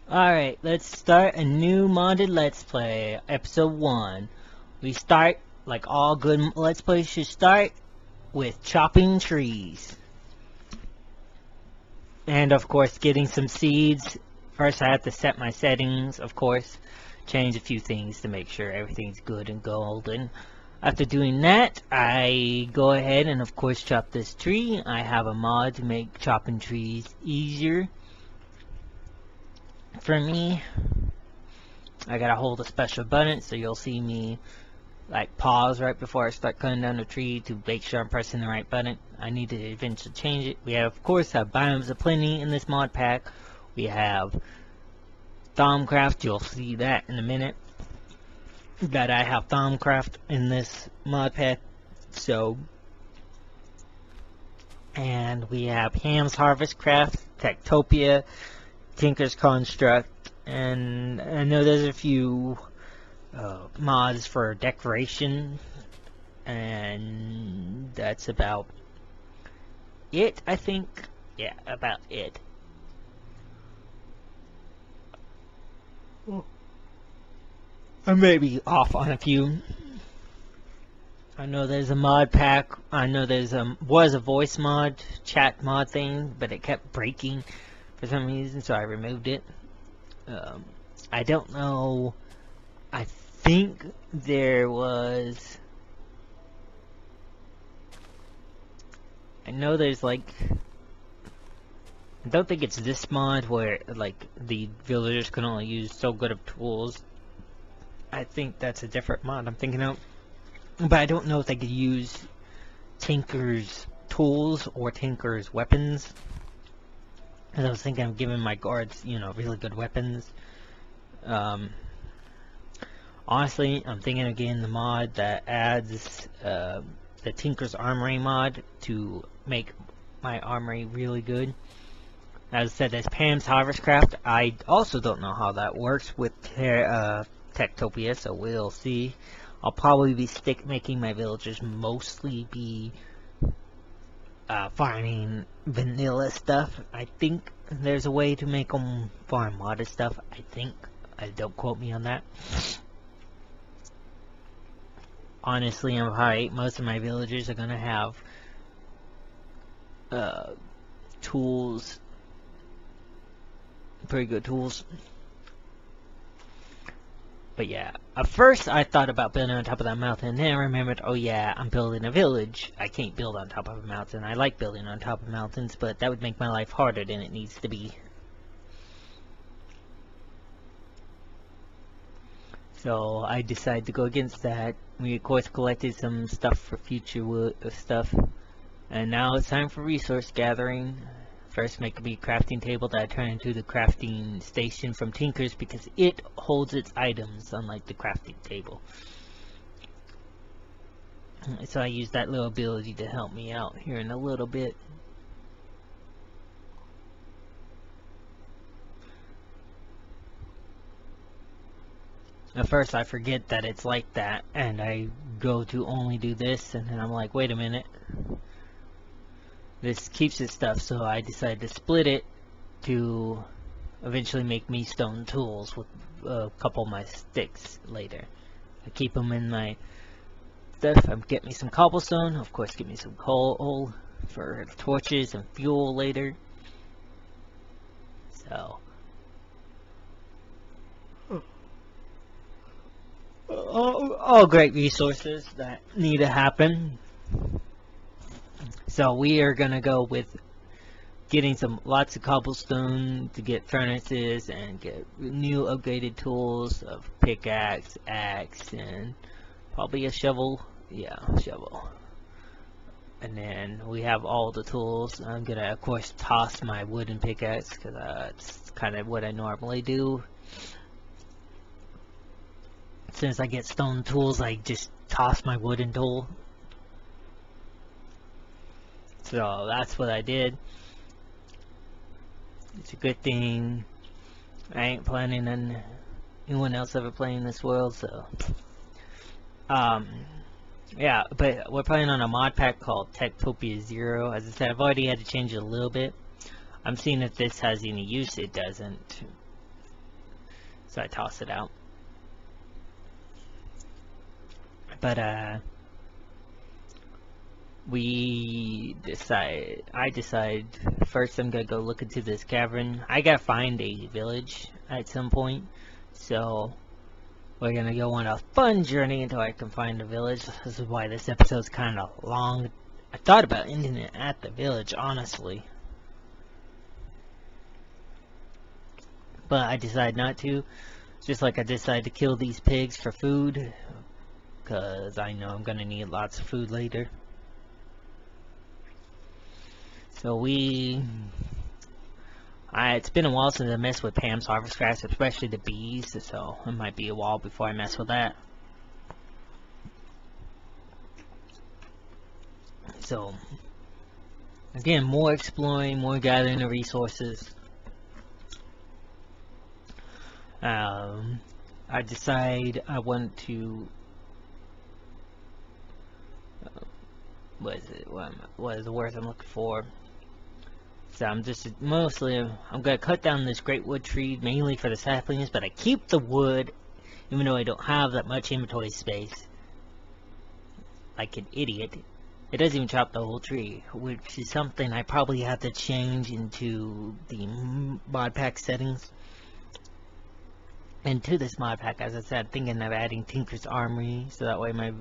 Alright, let's start a new modded Let's Play, episode 1. We start, like all good Let's Plays should start, with chopping trees. And of course, getting some seeds. First I have to set my settings, of course. Change a few things to make sure everything's good and golden. After doing that, I go ahead and of course chop this tree. I have a mod to make chopping trees easier. For me, I gotta hold a special button, so you'll see me like pause right before I start cutting down the tree to make sure I'm pressing the right button. I need to eventually change it. We have, of course, biomes aplenty in this mod pack. We have Thaumcraft, you'll see that in a minute. That I have Thaumcraft in this mod pack. So, and we have Ham's Harvest Craft, Tektopia, Tinker's Construct, and I know there's a few mods for decoration, and that's about it, I think. Yeah, about it. I may be off on a few. I know there's a mod pack. I know there's was a voice mod, chat mod thing, but it kept breaking for some reason, so I removed it. I don't know. I think there was. I know there's like. I don't think it's this mod where like the villagers can only use so good of tools. I think that's a different mod I'm thinking of. But I don't know if they could use Tinker's tools or Tinker's weapons. Because I was thinking of giving my guards, you know, really good weapons. Honestly, I'm thinking of getting the mod that adds the Tinker's Armory mod to make my armory really good. As I said, there's Pam's Harvest Craft. I also don't know how that works with Tektopia, so we'll see. I'll probably be making my villagers mostly be farming vanilla stuff. I think there's a way to make them farm modded stuff. I think. Don't quote me on that. Honestly, I'm probably most of my villagers are gonna have tools, pretty good tools. But yeah, at first I thought about building on top of that mountain, and then I remembered, oh yeah, I'm building a village. I can't build on top of a mountain. I like building on top of mountains, but that would make my life harder than it needs to be. So I decided to go against that. We of course collected some stuff for future stuff, and now it's time for resource gathering. First, make me a crafting table that I turn into the crafting station from Tinker's because it holds its items, unlike the crafting table. So I use that little ability to help me out here in a little bit. At first I forget that it's like that, and I go to only do this, and then I'm like, wait a minute. This keeps its stuff, so I decided to split it to eventually make me stone tools with a couple of my sticks later. I keep them in my stuff. Get me some cobblestone, of course get me some coal for torches and fuel later. So all great resources that need to happen. So we are gonna go with getting lots of cobblestone to get furnaces and get new upgraded tools of pickaxe, axe, and probably a shovel. Yeah, shovel. And then we have all the tools. I'm gonna of course toss my wooden pickaxe because that's kind of what I normally do. Since I get stone tools, I just toss my wooden tool. So that's what I did. It's a good thing I ain't planning on anyone else ever playing this world, so yeah, but we're playing on a mod pack called Tektopia 0. As I said, I've already had to change it a little bit. I'm seeing if this has any use. It doesn't. so I toss it out. But I decide first I'm gonna go look into this cavern. I gotta find a village at some point, so we're gonna go on a fun journey until I can find a village. This is why this episode's kind of long. I thought about ending it at the village, honestly, but I decided not to. Just like I decided to kill these pigs for food, because I know I'm gonna need lots of food later. So it's been a while since I messed with Pam's harvest crafts, especially the bees, so it might be a while before I mess with that. So, again, more exploring, more gathering the resources. I decide I want to... what is the word I'm looking for? So I'm gonna cut down this great wood tree mainly for the saplings, but I keep the wood even though I don't have that much inventory space. Like an idiot. It doesn't even chop the whole tree, which is something I probably have to change into the mod pack settings. And to this mod pack, as I said, thinking of adding Tinker's Armory, so that way my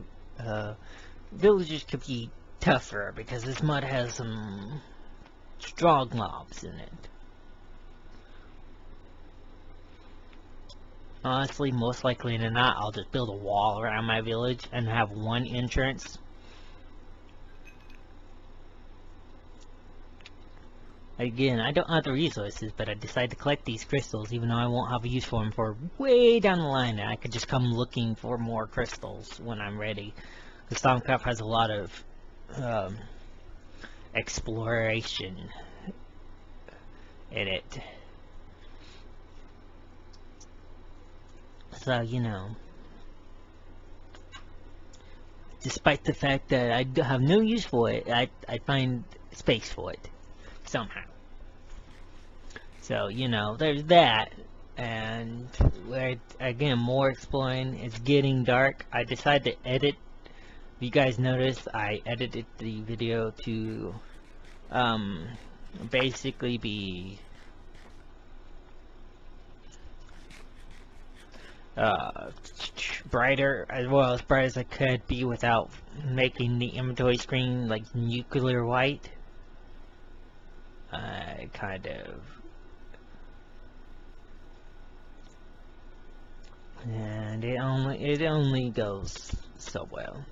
villagers could be tougher, because this mod has some strong mobs in it. Honestly, most likely than not, I'll just build a wall around my village and have one entrance. Again, I don't have the resources, but I decide to collect these crystals, even though I won't have a use for them for way down the line. I could just come looking for more crystals when I'm ready. The Stormcraft has a lot of exploration in it. So, you know, despite the fact that I have no use for it, I find space for it somehow. So, you know, there's that. And we're, again, more exploring. It's getting dark. I decided to edit. If you guys noticed, I edited the video to basically be brighter, as well as bright as I could be without making the inventory screen like nuclear white. Kind of. And it only goes so well.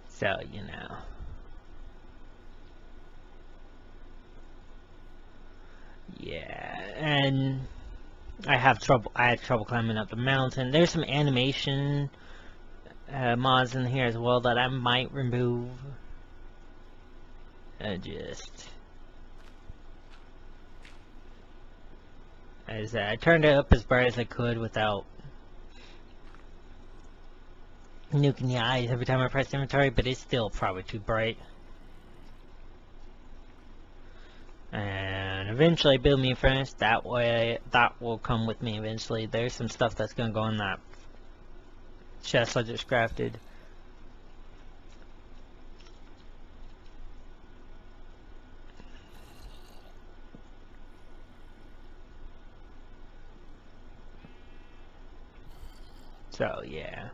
So, you know. Yeah, and I had trouble climbing up the mountain. There's some animation mods in here as well that I might remove. Just as I turned it up as bright as I could without nuking the eyes every time I press inventory, but it's still probably too bright. And eventually build me a furnace. That way, that will come with me eventually. There's some stuff that's gonna go in that chest I just crafted. So, yeah.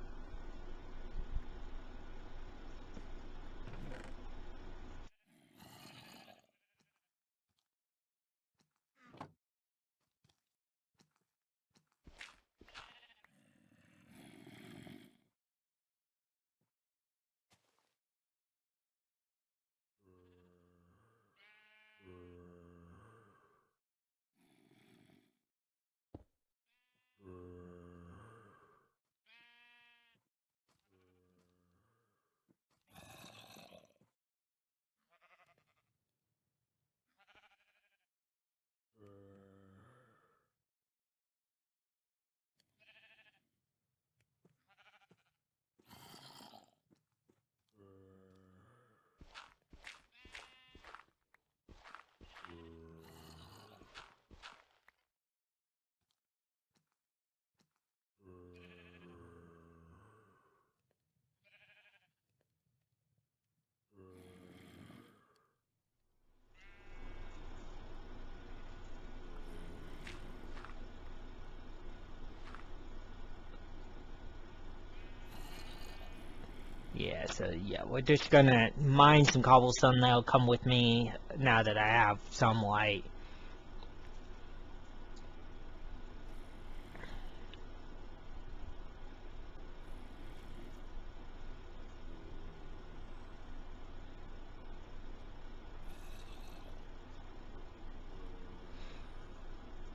yeah, so yeah, we're just gonna mine some cobblestone. That'll come with me now that I have some light.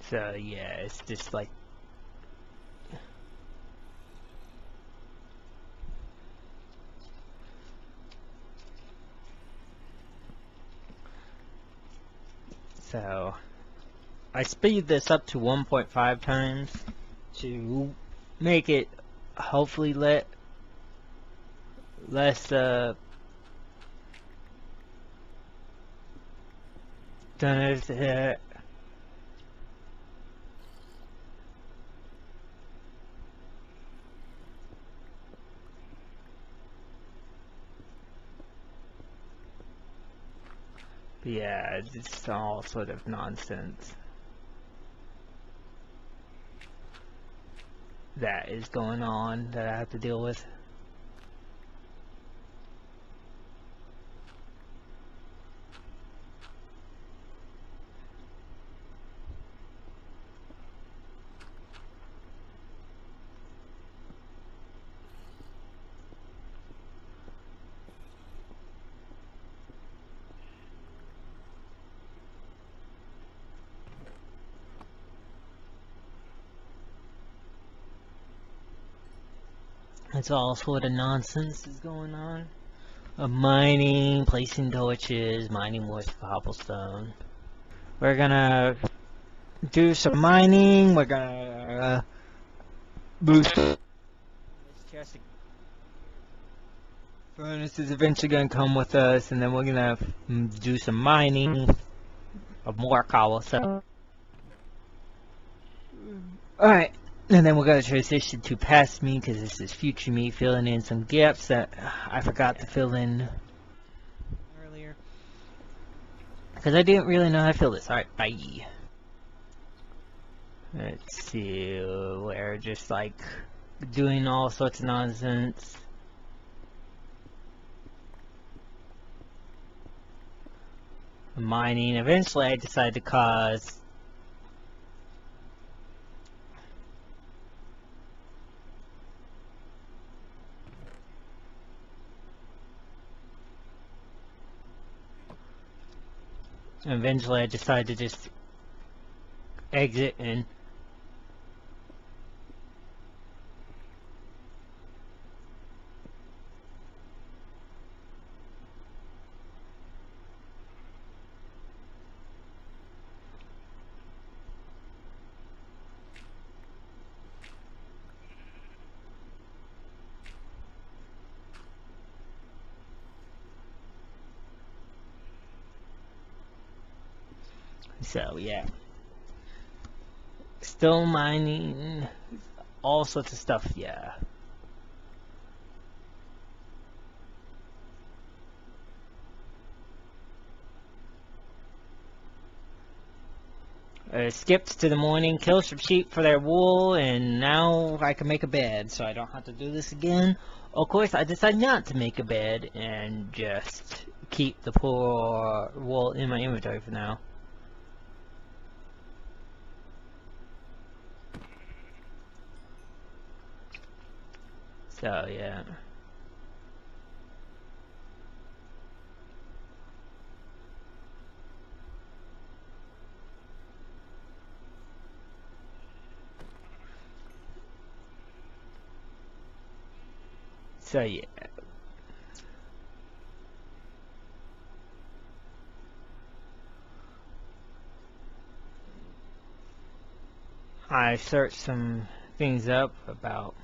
So yeah, it's just like so I speed this up to 1.5 times to make it hopefully less done. Yeah, it's all sort of nonsense that is going on that I have to deal with. It's all sort of nonsense is going on. Of mining, placing torches, mining more cobblestone. We're gonna do some mining. We're gonna boost this chest. Furnace is eventually gonna come with us, and then we're gonna do some mining of more cobblestone. Alright, and then we're gonna transition to past me, because this is future me filling in some gaps that I forgot to fill in earlier. Because I didn't really know how to fill this. Alright, bye. Let's see, we're just like doing all sorts of nonsense. Mining. Eventually I decided to cause just exit and so yeah. Still mining, all sorts of stuff, yeah. Skipped to the morning, killed some sheep for their wool, and now I can make a bed, so I don't have to do this again. Of course, I decided not to make a bed, and just keep the poor wool in my inventory for now. So, yeah. So, yeah. I searched some things up about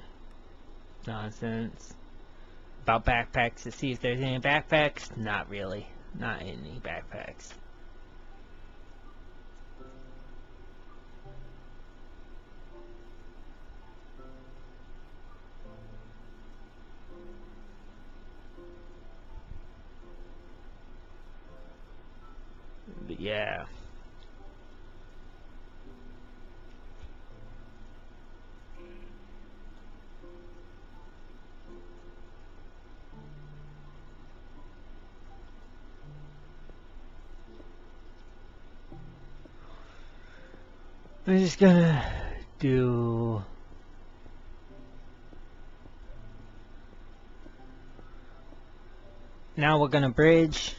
nonsense. About backpacks to see if there's any backpacks. Not really. Not any backpacks. But yeah. I'm just gonna do... Now we're gonna bridge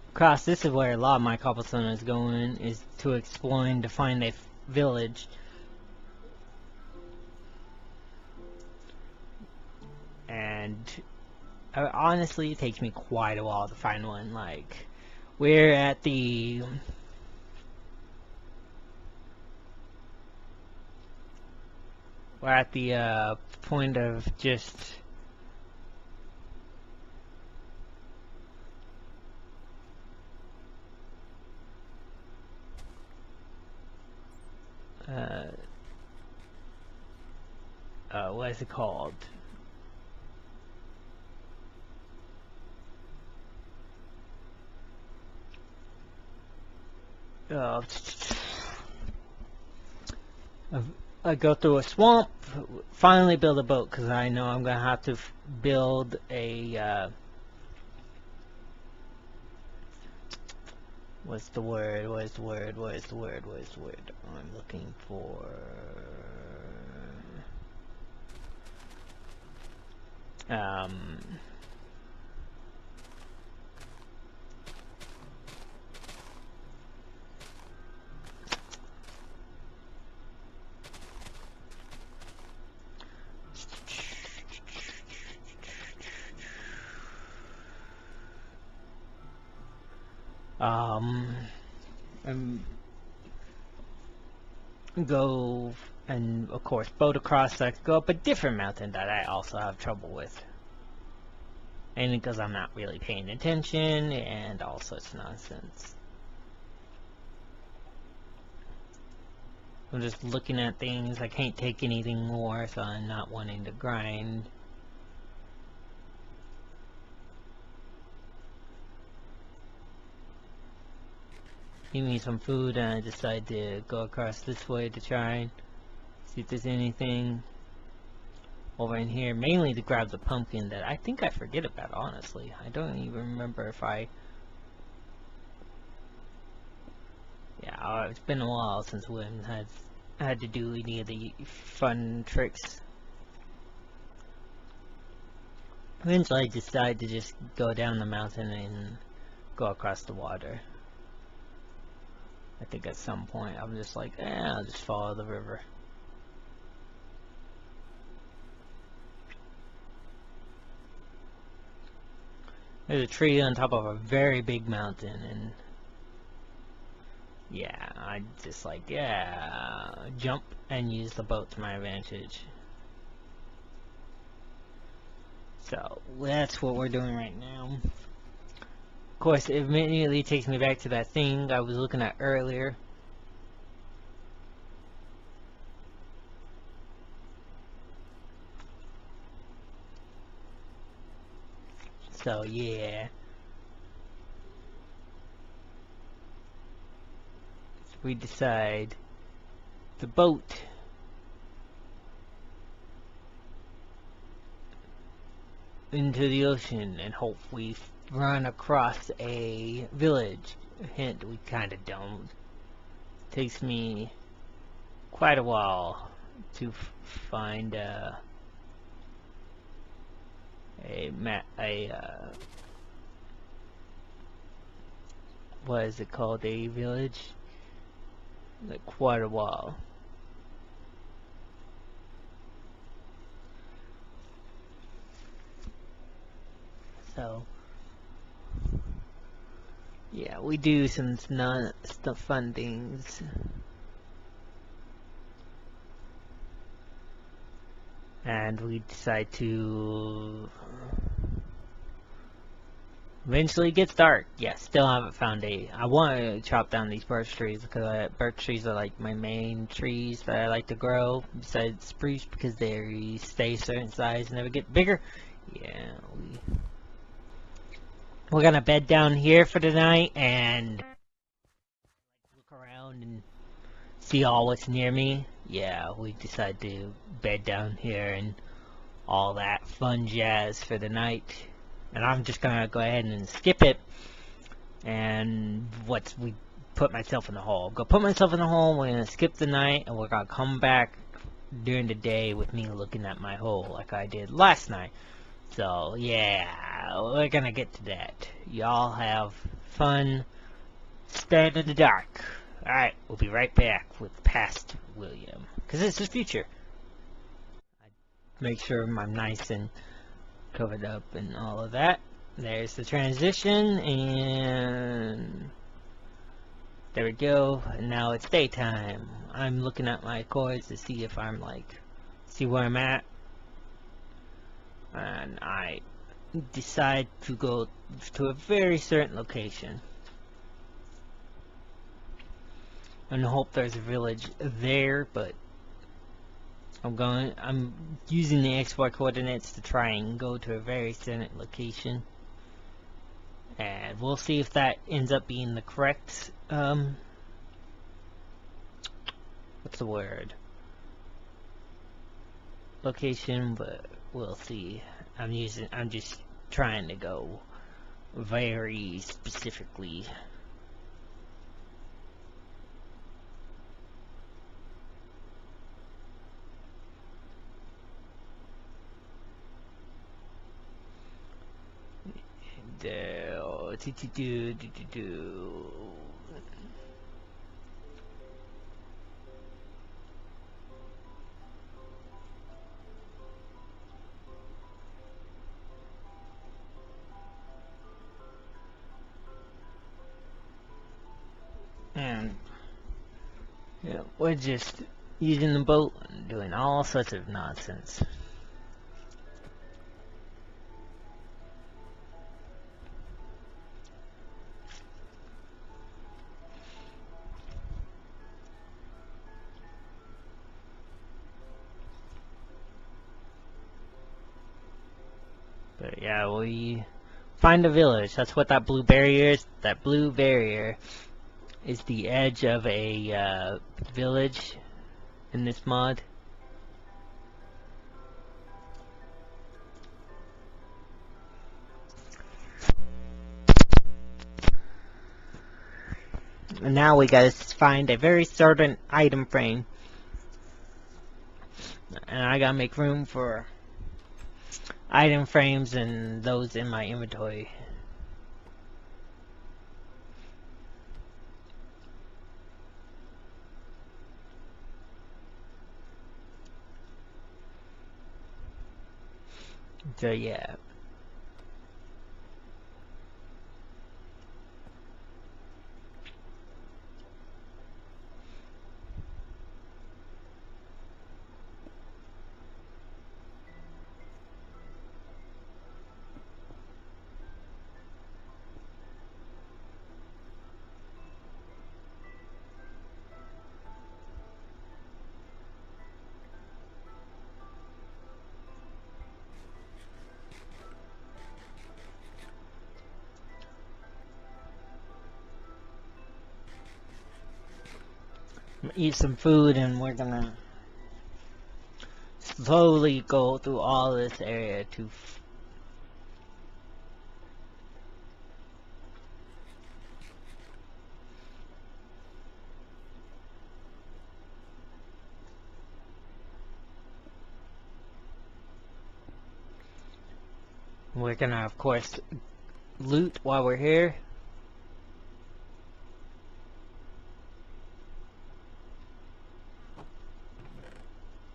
across. This is where a lot of my cobblestone is going, is to exploring to find a village. And honestly, it takes me quite a while to find one. Like, we're at the point of just what is it called? I go through a swamp, finally build a boat, because I know I'm gonna have to build a what's the word I'm looking for? Go and of course boat across, so I could go up a different mountain that I also have trouble with. Mainly because I'm not really paying attention and all such nonsense. I'm just looking at things. I can't take anything more, so I'm not wanting to grind. Give me some food, and I decide to go across this way to try and see if there's anything over in here. Mainly to grab the pumpkin that I think I forget about, honestly. I don't even remember if I... Yeah, it's been a while since we had to do any of the fun tricks. Eventually I decide to just go down the mountain and go across the water. I think at some point I'm just like, I'll just follow the river. There's a tree on top of a very big mountain, and yeah, I just like, jump and use the boat to my advantage. So that's what we're doing right now. Of course, it immediately takes me back to that thing I was looking at earlier. So yeah. So we decide the boat into the ocean and hope we run across a village. Hint, we kinda don't. Takes me quite a while to find what is it called, a village? Like quite a while. So yeah, we do some fun things. And we decide to... Eventually it gets dark. Yeah, still haven't found I want to chop down these birch trees, because birch trees are like my main trees that I like to grow, besides spruce, because they stay a certain size and never get bigger. Yeah, we're gonna bed down here for the night and look around and see all what's near me. Yeah, we decide to bed down here and all that fun jazz for the night. And I'm just gonna go ahead and skip it. And we put myself in the hole. Go put myself in the hole, we're gonna skip the night, and we're gonna come back during the day with me looking at my hole like I did last night. So, yeah, we're gonna get to that. Y'all have fun staying in the dark. Alright, we'll be right back with past William. Because it's the future. I make sure I'm nice and covered up and all of that. There's the transition, and there we go. And now it's daytime. I'm looking at my chords to see if I'm see where I'm at. And I decide to go to a very certain location. And hope there's a village there, but I'm using the XY coordinates to try and go to a very certain location. And we'll see if that ends up being the correct, what's the word? Location, but we'll see. I'm just trying to go very specifically. And yeah, we're just using the boat and doing all sorts of nonsense. But yeah, we find a village. That's what that blue barrier is. That blue barrier is the edge of a village in this mod. And now we gotta find a very certain item frame. And I gotta make room for item frames and those in my inventory. So yeah. Eat some food, and we're gonna slowly go through all this area to we're gonna, of course, loot while we're here.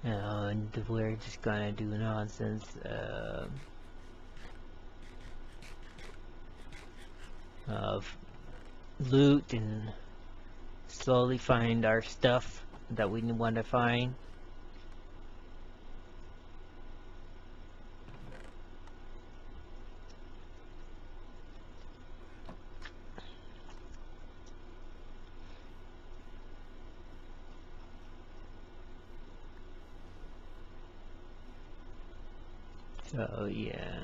And we're just gonna do nonsense. Of loot and slowly find our stuff that we want to find. So yeah.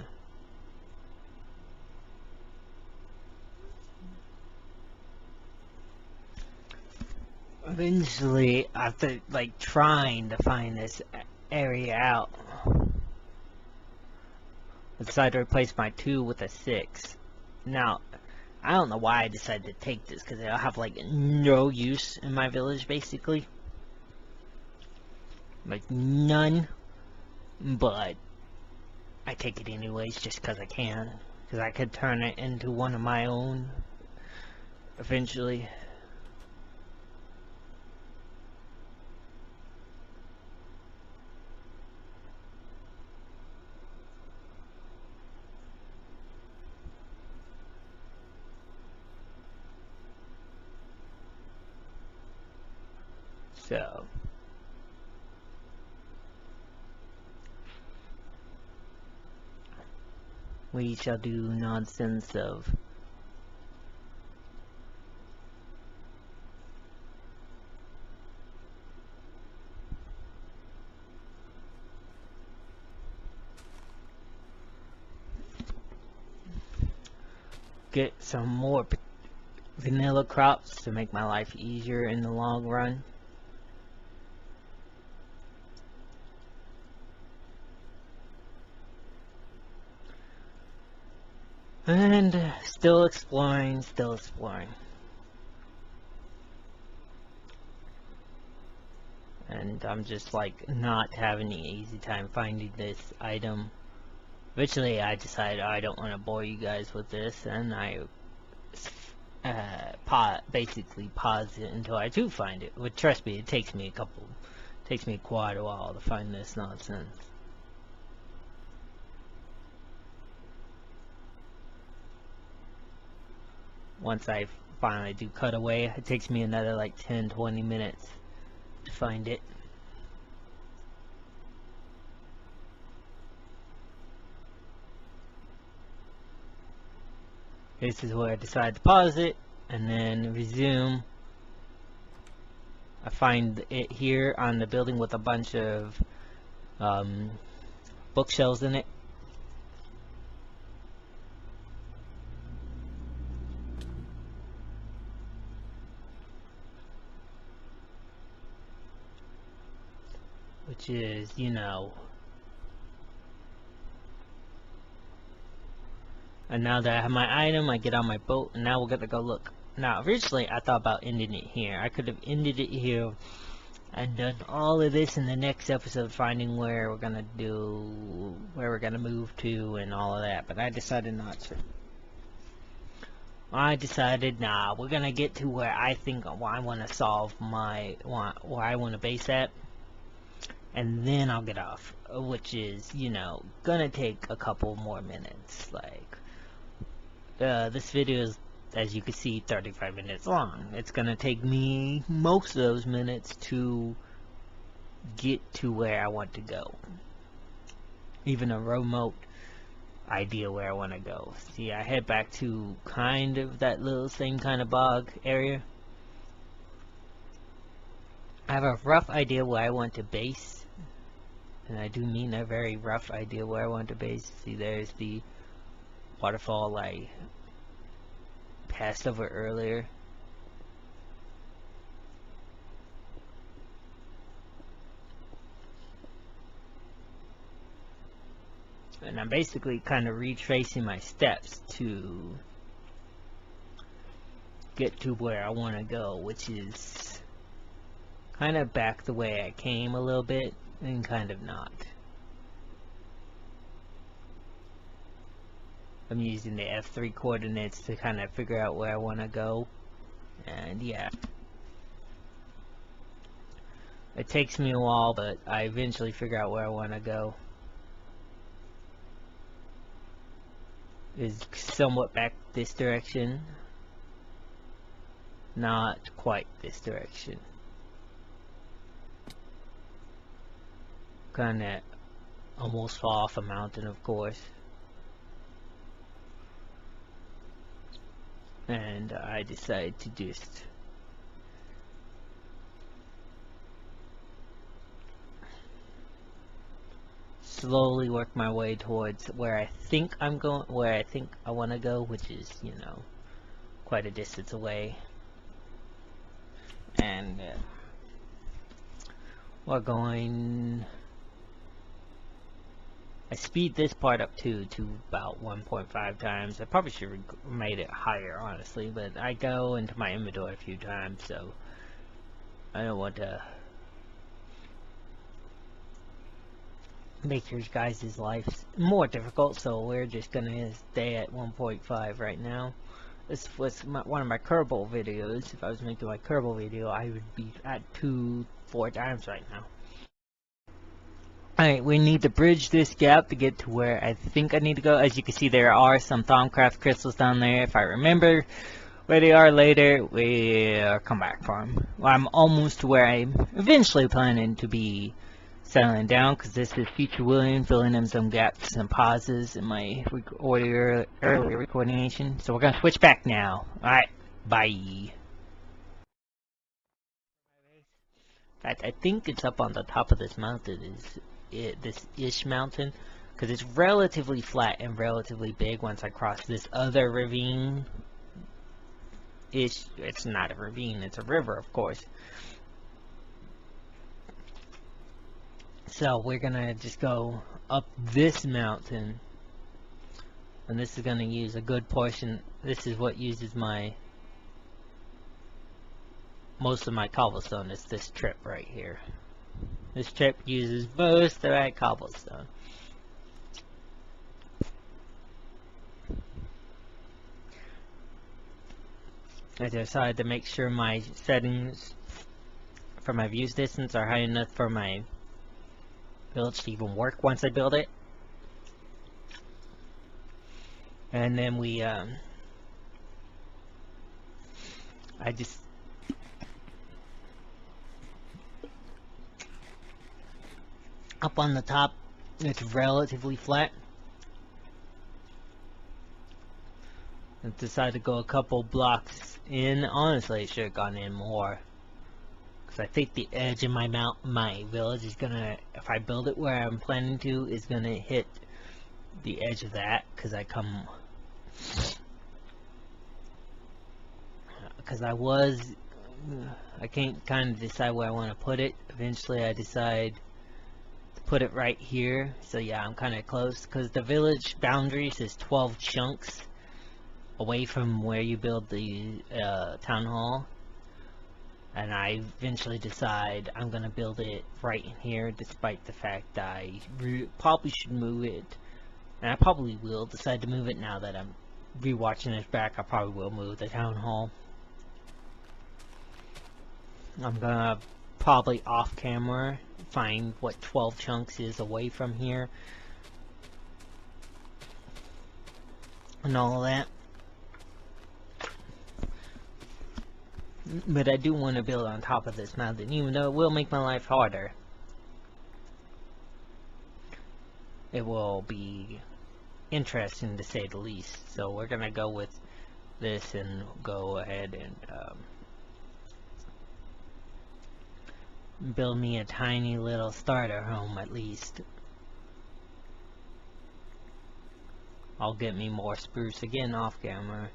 Eventually, after trying to find this area out, I decided to replace my 2 with a 6. Now, I don't know why I decided to take this, because it'll have like no use in my village basically. Like none. But I take it anyways just because I can. Because I could turn it into one of my own eventually. So we shall do nonsense of get some more vanilla crops to make my life easier in the long run. And still exploring, still exploring. And I'm just like not having an easy time finding this item. Eventually I decided I don't want to bore you guys with this, and I basically pause it until I do find it. But trust me, it takes me quite a while to find this nonsense. Once I finally do cut away, it takes me another like 10-20 minutes to find it. This is where I decide to pause it and then resume. I find it here on the building with a bunch of bookshelves in it. Which is, you know. And now that I have my item, I get on my boat, and now we're gonna go look. Now, originally, I thought about ending it here. I could have ended it here and done all of this in the next episode, finding where we're gonna move to and all of that, but I decided not to. I decided, nah, we're gonna get to where I think I want to solve where I want to base at, and then I'll get off, which is, you know, gonna take a couple more minutes. Like, this video is, as you can see, 35 minutes long. It's gonna take me most of those minutes to get to where I want to go. Even a remote idea where I want to go. See, I head back to kind of that little same kind of bog area. I have a rough idea where I want to base, and I do mean a very rough idea where I want to base. See, there's the waterfall I passed over earlier. And I'm basically kind of retracing my steps to get to where I want to go, which is kind of back the way I came a little bit, and kind of not. I'm using the F3 coordinates to kind of figure out where I want to go, and yeah. It takes me a while, but I eventually figure out where I want to go. Is somewhat back this direction, not quite this direction. Kinda almost fall off a mountain, of course. And I decided to just slowly work my way towards where I think I'm going, where I think I want to go, which is, you know, quite a distance away. And we're going, I speed this part up to about 1.5 times. I probably should have made it higher, honestly, but I go into my inventory a few times, so I don't want to make your guys' lives more difficult, so we're just gonna stay at 1.5 right now. This was one of my Kerbal videos. If I was making my Kerbal video, I would be at 4 times right now. Alright, we need to bridge this gap to get to where I think I need to go. As you can see, there are some Thaumcraft crystals down there. If I remember where they are later, we'll come back for them. Well, I'm almost to where I'm eventually planning to be settling down, because this is Future William filling in some gaps and pauses in my earlier recording. So we're going to switch back now. Alright, bye. In fact, I think it's up on the top of this mountain, this ish mountain, because it's relatively flat and relatively big. Once I cross this other ravine ish, it's not a ravine, it's a river, of course. So we're gonna just go up this mountain, and this is gonna use a good portion. This is what uses most of my cobblestone. Is this trip right here. This trip uses most of my cobblestone. I decided to make sure my settings for my view distance are high enough for my village to even work once I build it. And then I just up on the top, it's relatively flat. I decided to go a couple blocks in. Honestly, I should have gone in more, because I think the edge of my village is gonna, if I build it where I'm planning to, is gonna hit the edge of that, because I can't kind of decide where I want to put it. Eventually I decide to put it right here. So yeah, I'm kind of close, because the village boundaries is 12 chunks away from where you build the town hall. And I eventually decide I'm gonna build it right in here, despite the fact that I probably should move it. And I probably will decide to move it now that I'm rewatching this back. I probably will move the town hall. I'm gonna probably off camera find what 12 chunks is away from here and all that. But I do want to build on top of this mountain, even though it will make my life harder. It will be interesting, to say the least. So we're gonna go with this and go ahead and build me a tiny little starter home, at least. I'll get me more spruce again off camera.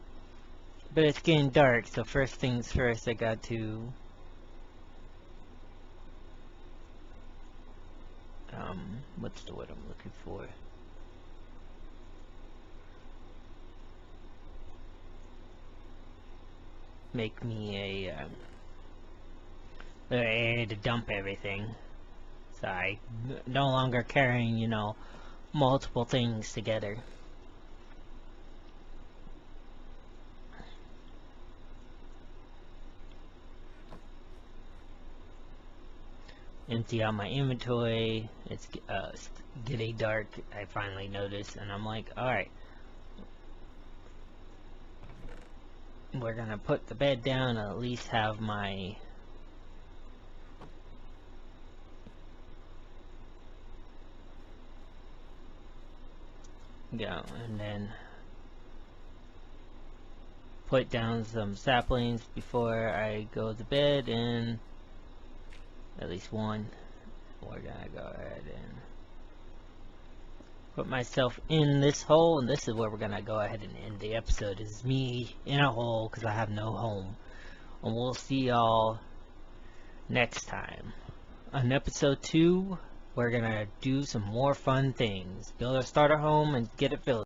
But it's getting dark, so first things first, I got to what's the word I'm looking for? Make me a area to dump everything, so I no longer carrying, you know, multiple things together. Empty out my inventory. It's getting dark, I finally noticed, and I'm like, alright, we're gonna put the bed down and at least have my and then put down some saplings before I go to bed, and at least one. We're gonna go ahead and put myself in this hole, and this is where we're gonna go ahead and end the episode. Is me in a hole because I have no home. And we'll see y'all next time on episode 2 we're gonna do some more fun things. Build a starter home and get it built.